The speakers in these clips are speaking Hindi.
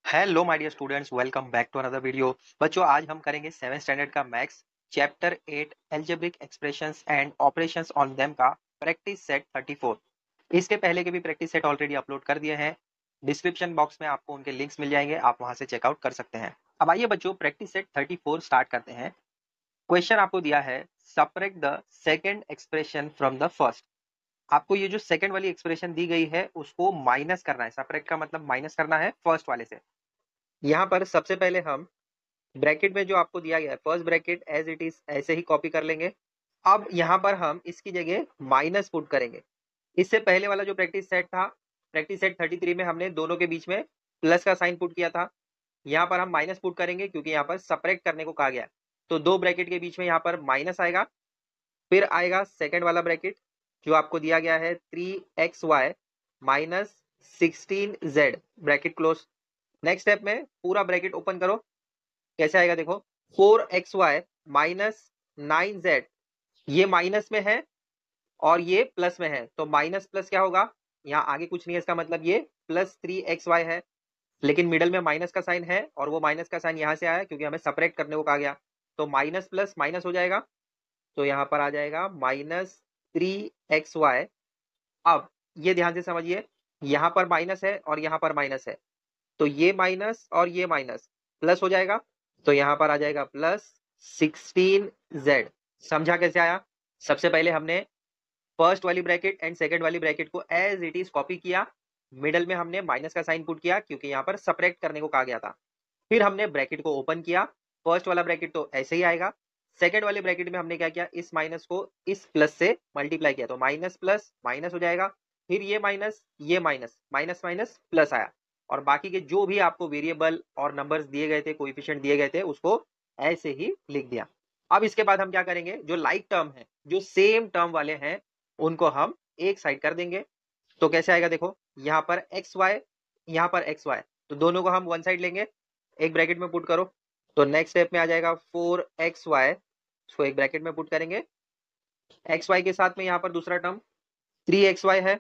Hello my dear students, welcome back to another video. बच्चों, आज हम करेंगे 7th स्टैंडर्ड का maths chapter 8 algebraic expressions and operations on them का प्रैक्टिस सेट 34। इसके पहले के भी प्रैक्टिस सेट ऑलरेडी अपलोड कर दिए हैं। डिस्क्रिप्शन बॉक्स में आपको उनके लिंक्स मिल जाएंगे, आप वहां से चेकआउट कर सकते हैं। अब आइए बच्चों, प्रैक्टिस सेट 34 स्टार्ट करते हैं। क्वेश्चन आपको दिया है, separate the second expression from the first. आपको ये जो सेकंड वाली एक्सप्रेशन दी गई है उसको माइनस करना है। सेपरेट का मतलब माइनस करना है फर्स्ट वाले से। यहाँ पर सबसे पहले हम ब्रैकेट में जो आपको दिया गया है first bracket as it is ऐसे ही कॉपी कर लेंगे। अब यहाँ पर हम इसकी जगह माइनस पुट करेंगे। इससे पहले वाला जो प्रैक्टिस सेट था, प्रैक्टिस सेट 33 में हमने दोनों के बीच में प्लस का साइन पुट किया था। यहाँ पर हम माइनस पुट करेंगे क्योंकि यहाँ पर सेपरेट करने को कहा गया है। तो दो ब्रैकेट के बीच में यहाँ पर माइनस आएगा, फिर आएगा सेकेंड वाला ब्रैकेट जो आपको दिया गया है 3xy minus 16z, bracket close. Next step में पूरा ब्रैकेट ओपन करो। कैसे आएगा देखो, 4xy माइनस 9z, ये माइनस में है और ये प्लस में है, तो माइनस प्लस क्या होगा, यहाँ आगे कुछ नहीं है, इसका मतलब ये प्लस 3xy है। लेकिन मिडल में माइनस का साइन है और वो माइनस का साइन यहाँ से आया क्योंकि हमें सेपरेट करने को कहा गया। तो माइनस प्लस माइनस हो जाएगा, तो यहाँ पर आ जाएगा माइनस 3xy। अब ये ध्यान से समझिए, यहाँ पर माइनस है और यहाँ पर माइनस है, तो ये माइनस और ये माइनस प्लस हो जाएगा, तो यहाँ पर आ जाएगा प्लस 16z। समझा कैसे आया? सबसे पहले हमने फर्स्ट वाली ब्रैकेट एंड सेकंड वाली ब्रैकेट को एज इट इज कॉपी किया। मिडल में हमने माइनस का साइन पुट किया क्योंकि यहाँ पर सेपरेट करने को कहा गया था। फिर हमने ब्रैकेट को ओपन किया। फर्स्ट वाला ब्रैकेट तो ऐसे ही आएगा। सेकंड वाले ब्रैकेट में हमने क्या किया, इस माइनस को इस प्लस से मल्टीप्लाई किया, तो माइनस प्लस माइनस हो जाएगा। फिर ये माइनस माइनस माइनस प्लस आया, और बाकी के जो भी आपको वेरिएबल और नंबर्स दिए गए थे, कोएफिशिएंट दिए गए थे, उसको ऐसे ही लिख दिया। अब इसके बाद हम क्या करेंगे, जो लाइक टर्म है, जो सेम टर्म वाले हैं, उनको हम एक साइड कर देंगे। तो कैसे आएगा देखो, यहाँ पर एक्स वाई, यहाँ पर एक्स वाई, तो दोनों को हम वन साइड लेंगे, एक ब्रैकेट में पुट करो। तो नेक्स्ट स्टेप में आ जाएगा 4xy, इसको एक ब्रैकेट में पुट करेंगे। एक्स वाई के साथ में यहाँ पर दूसरा टर्म 3xy है,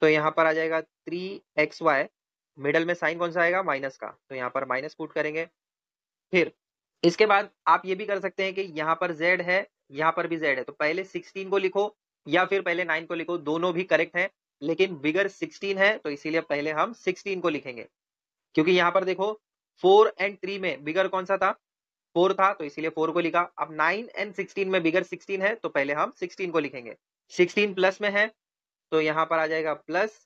तो यहाँ पर आ जाएगा 3xy। मिडल में साइन कौन सा आएगा, माइनस का, तो यहाँ पर माइनस पुट करेंगे। फिर इसके बाद आप ये भी कर सकते हैं कि यहाँ पर z है, यहाँ पर भी z है, तो पहले 16 को लिखो या फिर पहले 9 को लिखो, दोनों भी करेक्ट है। लेकिन बिगर 16 है तो इसीलिए पहले हम 16 को लिखेंगे, क्योंकि यहाँ पर देखो 4 एंड 3 में बिगर कौन सा था, 4 था, तो इसीलिए 4 को लिखा। अब 9 एंड 16 में बिगर 16 है, तो पहले हम 16 को लिखेंगे। 16 प्लस में है, तो यहाँ पर आ जाएगा प्लस,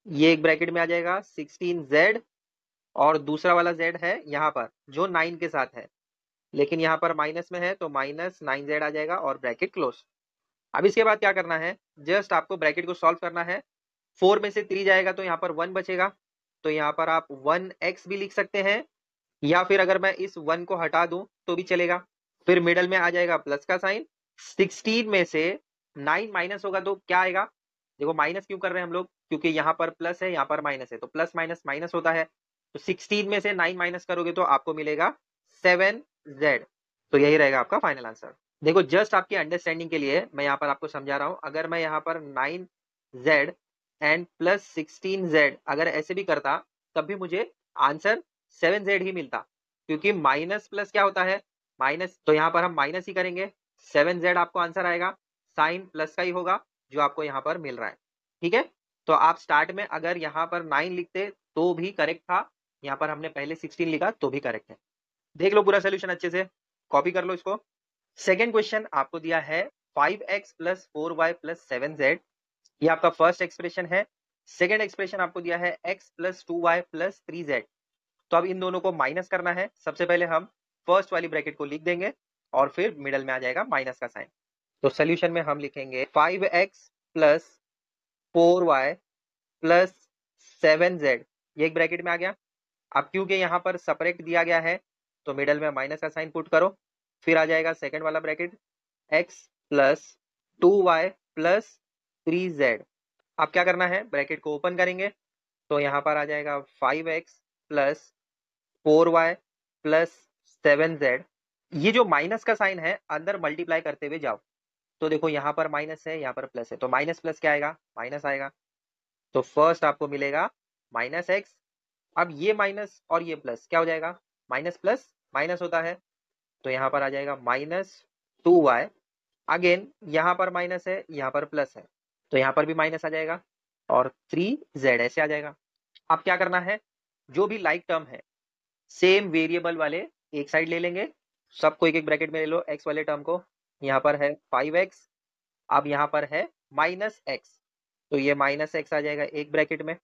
ये एक ब्रैकेट में आ जाएगा 16z, और दूसरा वाला z है यहाँ पर जो 9 के साथ है, लेकिन यहाँ पर माइनस में है, तो माइनस 9z आ जाएगा और ब्रैकेट क्लोज। अब इसके बाद क्या करना है, जस्ट आपको ब्रैकेट को सॉल्व करना है। 4 में से 3 जाएगा तो यहाँ पर 1 बचेगा, तो यहाँ पर आप 1x भी लिख सकते हैं, या फिर अगर मैं इस 1 को हटा दूं तो भी चलेगा। फिर मिडल में आ जाएगा प्लस का साइन। 16 में से 9 माइनस होगा तो क्या आएगा, देखो माइनस क्यों कर रहे हैं हम लोग, क्योंकि यहाँ पर प्लस है, यहाँ पर माइनस है, तो प्लस माइनस माइनस होता है। तो 16 में से 9 माइनस करोगे तो आपको मिलेगा 7z। तो यही रहेगा आपका फाइनल आंसर। देखो, जस्ट आपकी अंडरस्टैंडिंग के लिए मैं यहाँ पर आपको समझा रहा हूँ। अगर मैं यहाँ पर 9z एंड प्लस 16z अगर ऐसे भी करता, तब भी मुझे आंसर 7z ही मिलता, क्योंकि माइनस प्लस क्या होता है, माइनस, तो यहाँ पर हम माइनस ही करेंगे। 7z आपको आंसर आएगा, साइन प्लस का ही होगा जो आपको यहाँ पर मिल रहा है। ठीक है, तो आप स्टार्ट में अगर यहाँ पर 9 लिखते तो भी करेक्ट था, यहाँ पर हमने पहले 16 लिखा तो भी करेक्ट है। देख लो पूरा सोल्यूशन अच्छे से, कॉपी कर लो इसको। सेकेंड क्वेश्चन आपको दिया है 5x plus 4y plus 7z, ये आपका फर्स्ट एक्सप्रेशन है। सेकेंड एक्सप्रेशन आपको दिया है x plus 2y plus 3z। तो अब इन दोनों को माइनस करना है। सबसे पहले हम फर्स्ट वाली ब्रैकेट को लिख देंगे और फिर मिडल में आ जाएगा माइनस का साइन। तो सोल्यूशन में हम लिखेंगे 5x plus 4y plus 7z, ये एक ब्रैकेट में आ गया। अब क्योंकि यहाँ पर सेपरेट दिया गया है, तो मिडल में माइनस का साइन पुट करो। फिर आ जाएगा सेकेंड वाला bracket x plus 2y plus 3z। अब क्या करना है, ब्रैकेट को ओपन करेंगे, तो यहाँ पर आ जाएगा 5x plus 4y plus 7z। ये जो माइनस का साइन है अंदर मल्टीप्लाई करते हुए जाओ, तो देखो यहाँ पर माइनस है, यहाँ पर प्लस है, तो माइनस प्लस क्या आएगा, माइनस आएगा। तो फर्स्ट आपको मिलेगा माइनस एक्स, अब ये माइनस और ये प्लस क्या हो जाएगा, माइनस प्लस माइनस होता है, तो यहाँ पर आ जाएगा -2y। अगेन यहाँ पर माइनस है, यहाँ पर प्लस है, तो यहाँ पर भी माइनस आ जाएगा और 3z ऐसे आ जाएगा। अब क्या करना है, जो भी लाइक टर्म है सेम वेरिएबल वाले एक साइड ले लेंगे, सबको एक एक ब्रैकेट में ले लो। x वाले टर्म को, यहाँ पर है 5x, अब यहाँ पर है -x, तो ये -x आ जाएगा एक ब्रैकेट में।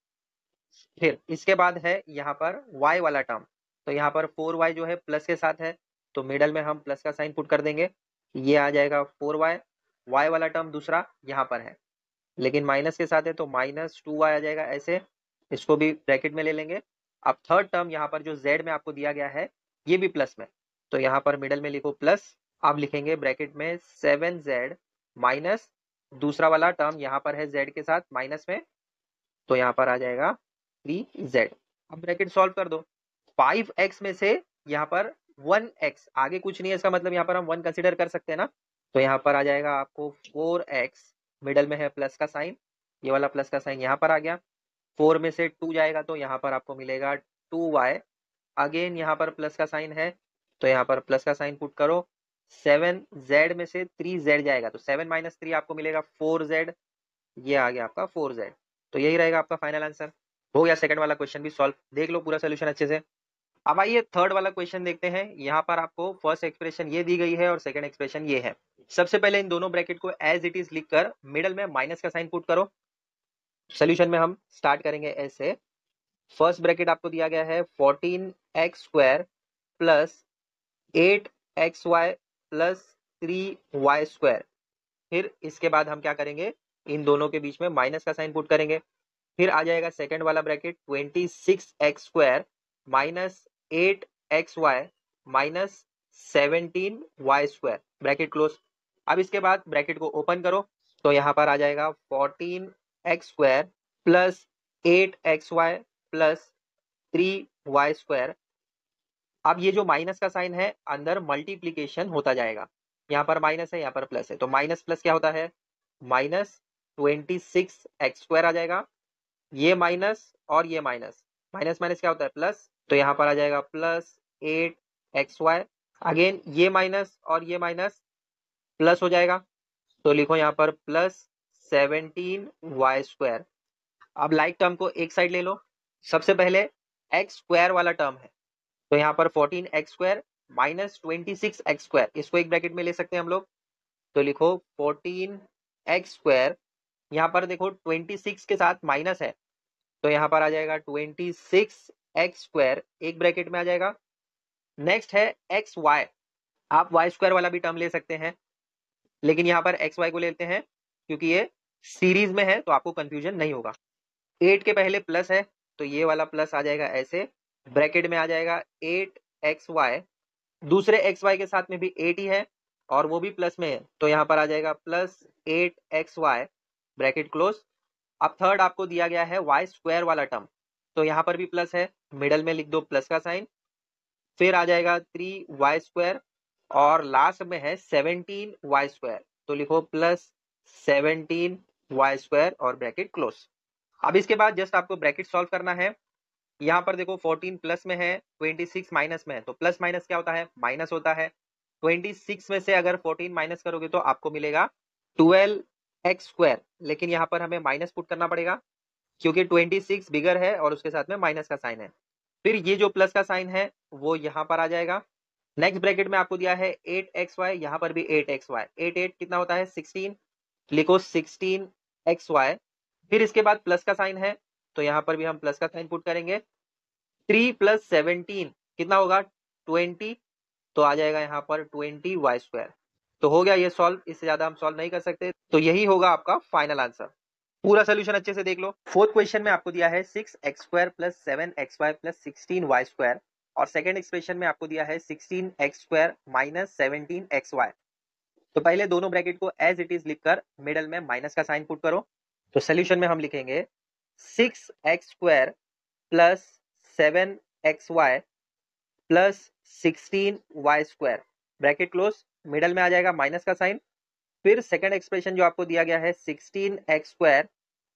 फिर इसके बाद है यहाँ पर y वाला टर्म, तो यहाँ पर 4y जो है प्लस के साथ है, तो मिडल में हम प्लस का साइन पुट कर देंगे, ये आ जाएगा 4y। y वाला टर्म दूसरा यहाँ पर है लेकिन माइनस के साथ है, तो -2y आ जाएगा ऐसे, इसको भी ब्रैकेट में ले लेंगे। अब थर्ड टर्म यहाँ पर जो z में आपको दिया गया है ये भी प्लस में, तो यहाँ पर मिडल में लिखो प्लस, अब लिखेंगे ब्रैकेट में 7z माइनस दूसरा वाला टर्म यहाँ पर है z के साथ माइनस में, तो यहाँ पर आ जाएगा 3z। अब ब्रैकेट सॉल्व कर दो, 5x में से यहाँ पर 1x, आगे कुछ नहीं है, इसका मतलब यहाँ पर हम 1 कंसिडर कर सकते हैं ना, तो यहाँ पर आ जाएगा आपको 4x, मिडल में है प्लस का साइन, ये वाला प्लस का साइन यहाँ पर आ गया, 4 में से 2 जाएगा तो यहाँ पर आपको मिलेगा 2y। अगेन यहाँ पर प्लस का साइन है, तो यहाँ पर प्लस का साइन पुट करो, 7z में से 3z जाएगा, तो 7 माइनस 3 आपको मिलेगा 4z, ये आ गया आपका 4z। तो यही रहेगा आपका फाइनल आंसर। हो गया सेकंड वाला क्वेश्चन भी सॉल्व, देख लो पूरा सोल्यूशन अच्छे से। अब आइए थर्ड वाला क्वेश्चन देखते हैं। यहाँ पर आपको फर्स्ट एक्सप्रेशन ये दी गई है और सेकंड एक्सप्रेशन ये है। सबसे पहले इन दोनों ब्रैकेट को एज इट इज लिखकर मिडल में माइनस का साइन पुट करो। सोल्यूशन में हम स्टार्ट करेंगे ऐसे, फर्स्ट ब्रैकेट आपको दिया गया है 14x² plus 8xy plus 3y²। फिर इसके बाद हम क्या करेंगे, इन दोनों के बीच में माइनस का साइन पुट करेंगे। फिर आ जाएगा सेकंड वाला bracket 26x² minus 8xy minus 17y², bracket close. अब इसके बाद ब्रैकेट को ओपन करो, तो यहाँ पर आ जाएगा 14x² plus 8xy plus 3y²। अब ये जो माइनस का साइन है अंदर मल्टीप्लीकेशन होता जाएगा, यहाँ पर माइनस है यहाँ पर प्लस है, तो माइनस प्लस क्या होता है, -26x² आ जाएगा, ये माइनस और ये माइनस, माइनस माइनस क्या होता है प्लस, तो यहाँ पर आ जाएगा प्लस 8xy। अगेन ये माइनस और ये माइनस प्लस हो जाएगा, तो लिखो यहाँ पर प्लस 17y²। अब लाइक टर्म को एक साइड ले लो, सबसे पहले x² वाला टर्म है, तो यहाँ पर 14x² माइनस 26x², इसको एक ब्रैकेट में ले सकते हैं हम लोग, तो लिखो 14x², यहाँ पर देखो 26 के साथ माइनस है, तो यहाँ पर आ जाएगा 26x², एक ब्रैकेट में आ जाएगा। नेक्स्ट है xy, आप y² वाला भी टर्म ले सकते हैं, लेकिन यहाँ पर xy को लेते हैं क्योंकि ये सीरीज में है तो आपको कंफ्यूजन नहीं होगा। 8 के पहले प्लस है, तो ये वाला प्लस आ जाएगा ऐसे, ब्रैकेट में आ जाएगा 8xy, दूसरे xy के साथ में भी 8 ही है और वो भी प्लस में है, तो यहाँ पर आ जाएगा प्लस 8xy, ब्रैकेट क्लोज। अब थर्ड आपको दिया गया है y² वाला टर्म, तो यहाँ पर भी प्लस है, मिडल में लिख दो प्लस का साइन, फिर आ जाएगा 3y² और लास्ट में है 17y², तो लिखो प्लस 17y² और ब्रैकेट क्लोज। अब इसके बाद जस्ट आपको ब्रैकेट सॉल्व करना है। यहाँ पर देखो 14 प्लस में है, 26 माइनस में है, तो प्लस माइनस क्या होता है, माइनस होता है। 26 में से अगर 14 माइनस करोगे तो आपको मिलेगा 12x², लेकिन यहाँ पर हमें माइनस पुट करना पड़ेगा क्योंकि 26 बिगर है और उसके साथ में माइनस का साइन है। फिर ये जो प्लस का साइन है वो यहाँ पर आ जाएगा। नेक्स्ट ब्रैकेट में आपको दिया है 8xy, यहाँ पर भी 8xy, 8 8 कितना होता है 16, लिखो 16xy। फिर इसके बाद प्लस का साइन है, तो यहाँ पर भी हम प्लस का साइन पुट करेंगे। 3 प्लस 17 कितना होगा 20, तो आ जाएगा यहाँ पर 20y²। तो हो गया ये सॉल्व, इससे ज्यादा हम सॉल्व नहीं कर सकते, तो यही होगा आपका फाइनल आंसर। पूरा सोल्यूशन अच्छे से देख लो। फोर्थ क्वेश्चन में आपको दिया है 6x² plus 7xy plus 16y², और सेकंड एक्सप्रेशन में आपको दिया है 16x² माइनस 17xy। तो पहले दोनों ब्रैकेट को एज इट इज लिखकर मिडल में माइनस का साइन पुट करो। तो सोल्यूशन में हम लिखेंगे 6x² plus 7xy plus 16y², bracket close, middle में आ जाएगा माइनस का साइन। फिर सेकंड एक्सप्रेशन जो आपको दिया गया है 16x²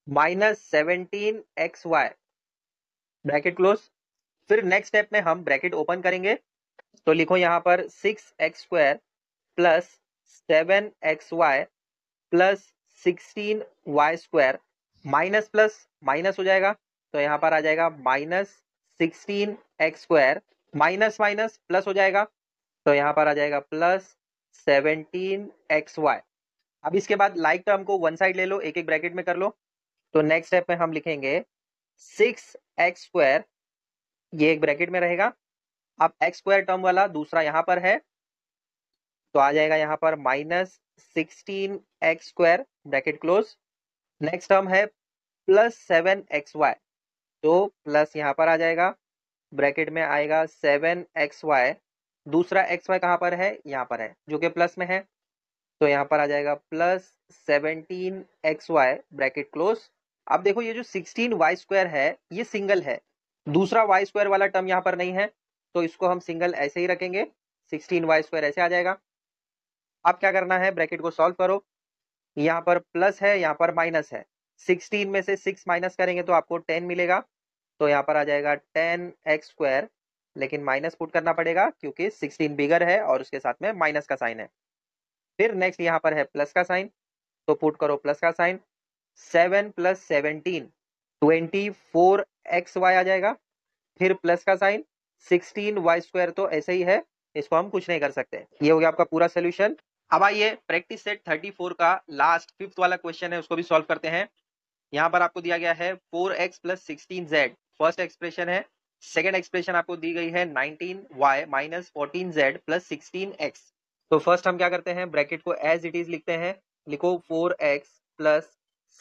minus 17xy, bracket close, फिर नेक्स्ट स्टेप में हम ब्रैकेट ओपन करेंगे, तो लिखो यहाँ पर 6x² plus 7xy plus 16y² minus plus minus हो जाएगा, तो यहाँ पर आ जाएगा -16x² माइनस माइनस प्लस हो जाएगा, तो यहाँ पर आ जाएगा प्लस 17xy। अब इसके बाद लाइक टर्म को वन साइड ले लो, एक एक ब्रैकेट में कर लो। तो नेक्स्ट स्टेप में हम लिखेंगे 6x², ये एक ब्रैकेट में रहेगा। अब x² टर्म वाला दूसरा यहाँ पर है, तो आ जाएगा यहाँ पर -16x² bracket close. Next term है प्लस 7xy, तो प्लस यहाँ पर आ जाएगा, ब्रैकेट में आएगा 7xy, दूसरा xy कहाँ पर है, यहाँ पर है जो कि प्लस में है, तो यहाँ पर आ जाएगा प्लस 17xy ब्रैकेट क्लोज। अब देखो ये जो 16y² है ये सिंगल है, दूसरा y² वाला टर्म यहाँ पर नहीं है, तो इसको हम सिंगल ऐसे ही रखेंगे, 16y² ऐसे आ जाएगा। अब क्या करना है, ब्रैकेट को सॉल्व करो, यहाँ पर प्लस है यहाँ पर माइनस है, 16 में से 6 माइनस करेंगे तो आपको 10 मिलेगा, तो यहाँ पर आ जाएगा 10x², लेकिन माइनस पुट करना पड़ेगा क्योंकि 16 बिगर है और उसके साथ में माइनस का साइन है। फिर नेक्स्ट यहाँ पर है प्लस का साइन, तो पुट करो प्लस का साइन, 7 + 17 24xy आ जाएगा, फिर प्लस का साइन 16y², तो ऐसे ही है, इसको हम कुछ नहीं कर सकते। ये हो गया आपका पूरा सोल्यूशन। अब आइए प्रैक्टिस सेट 34 का लास्ट 5th वाला क्वेश्चन है, उसको भी सॉल्व करते हैं। यहाँ पर आपको दिया गया है 4x + 16z, फर्स्ट एक्सप्रेशन है। सेकेंड एक्सप्रेशन आपको दी गई है 19y - 14z + 16x। तो फर्स्ट हम क्या करते हैं, ब्रैकेट को एज इट इज लिखते हैं, लिखो 4x +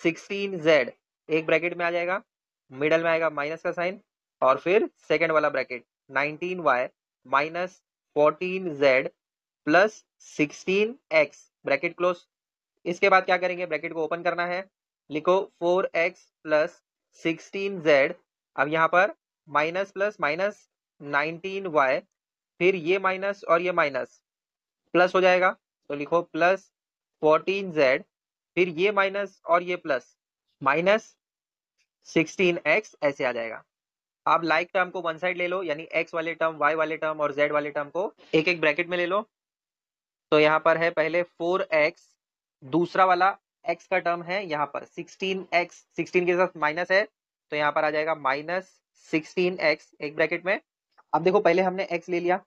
16z, एक ब्रैकेट में आ जाएगा, मिडल में आएगा माइनस का साइन, और फिर सेकेंड वाला bracket 19y - 14z + 16x bracket close. इसके बाद क्या करेंगे, ब्रैकेट को ओपन करना है, लिखो 4x + 16z, अब यहाँ पर माइनस प्लस माइनस 19y, फिर ये माइनस और ये माइनस प्लस हो जाएगा, तो लिखो प्लस 14z, फिर ये माइनस और ये प्लस माइनस 16x ऐसे आ जाएगा। आप लाइक टर्म को वन साइड ले लो, यानी x वाले टर्म, y वाले टर्म और z वाले टर्म को एक एक ब्रैकेट में ले लो। तो यहाँ पर है पहले 4x, दूसरा वाला x का टर्म है यहाँ पर 16x, 16 के साथ माइनस है, तो यहाँ पर आ जाएगा -16x एक ब्रैकेट में। अब देखो पहले हमने x ले लिया,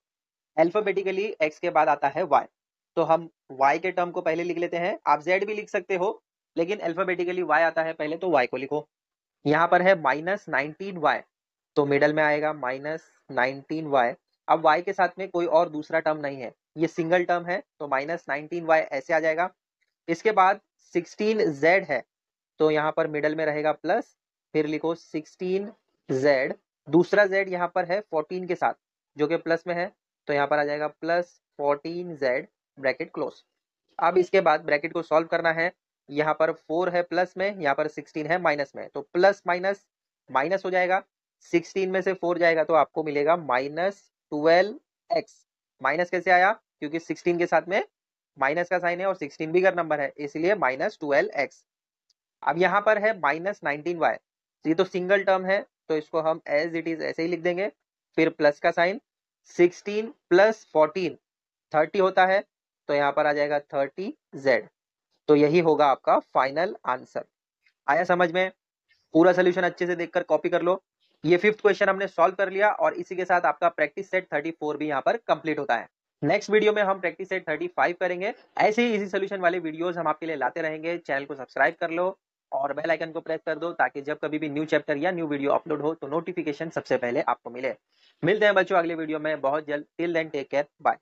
अल्फाबेटिकली x के बाद आता है y, तो हम y के टर्म को पहले लिख लेते हैं, आप z भी लिख सकते हो, लेकिन अल्फाबेटिकली y आता है पहले, तो y को लिखो। यहाँ पर है -19y, तो मिडल में आएगा -19y। अब y के साथ में कोई और दूसरा टर्म नहीं है, ये सिंगल टर्म है, तो -19y ऐसे आ जाएगा। इसके बाद 16z है, तो यहाँ पर मिडल में रहेगा प्लस, फिर लिखो 16z, दूसरा z यहाँ पर है 14 के साथ जो कि प्लस में है, तो यहाँ पर आ जाएगा प्लस 14z ब्रैकेट क्लोज। अब इसके बाद ब्रैकेट को सॉल्व करना है, यहाँ पर 4 है प्लस में, यहाँ पर 16 है माइनस में, तो प्लस माइनस माइनस हो जाएगा, 16 में से 4 जाएगा तो आपको मिलेगा -12x। माइनस कैसे आया, क्योंकि 16 के साथ में माइनस का साइन है और 16 बिगर नंबर है, इसलिए -12x। अब यहाँ पर है -19y, ये तो सिंगल टर्म है, तो इसको हम एज इट इज ऐसे ही लिख देंगे, फिर प्लस का साइन, 16 + 14 30 होता है, तो यहाँ पर आ जाएगा 30z। तो यही होगा आपका फाइनल आंसर। आया समझ में? पूरा सोल्यूशन अच्छे से देखकर कॉपी कर लो। ये 5th क्वेश्चन हमने सॉल्व कर लिया, और इसी के साथ आपका प्रैक्टिस सेट 34 भी यहाँ पर कंप्लीट होता है। नेक्स्ट वीडियो में हम प्रैक्टिस सेट 35 करेंगे। ऐसे ही इजी सोल्यूशन वाले वीडियोस हम आपके लिए लाते रहेंगे। चैनल को सब्सक्राइब कर लो और बेल आइकन को प्रेस कर दो, ताकि जब कभी भी न्यू चैप्टर या न्यू वीडियो अपलोड हो तो नोटिफिकेशन सबसे पहले आपको मिले। मिलते हैं बच्चों अगले वीडियो में बहुत जल्द। Till then take care, bye.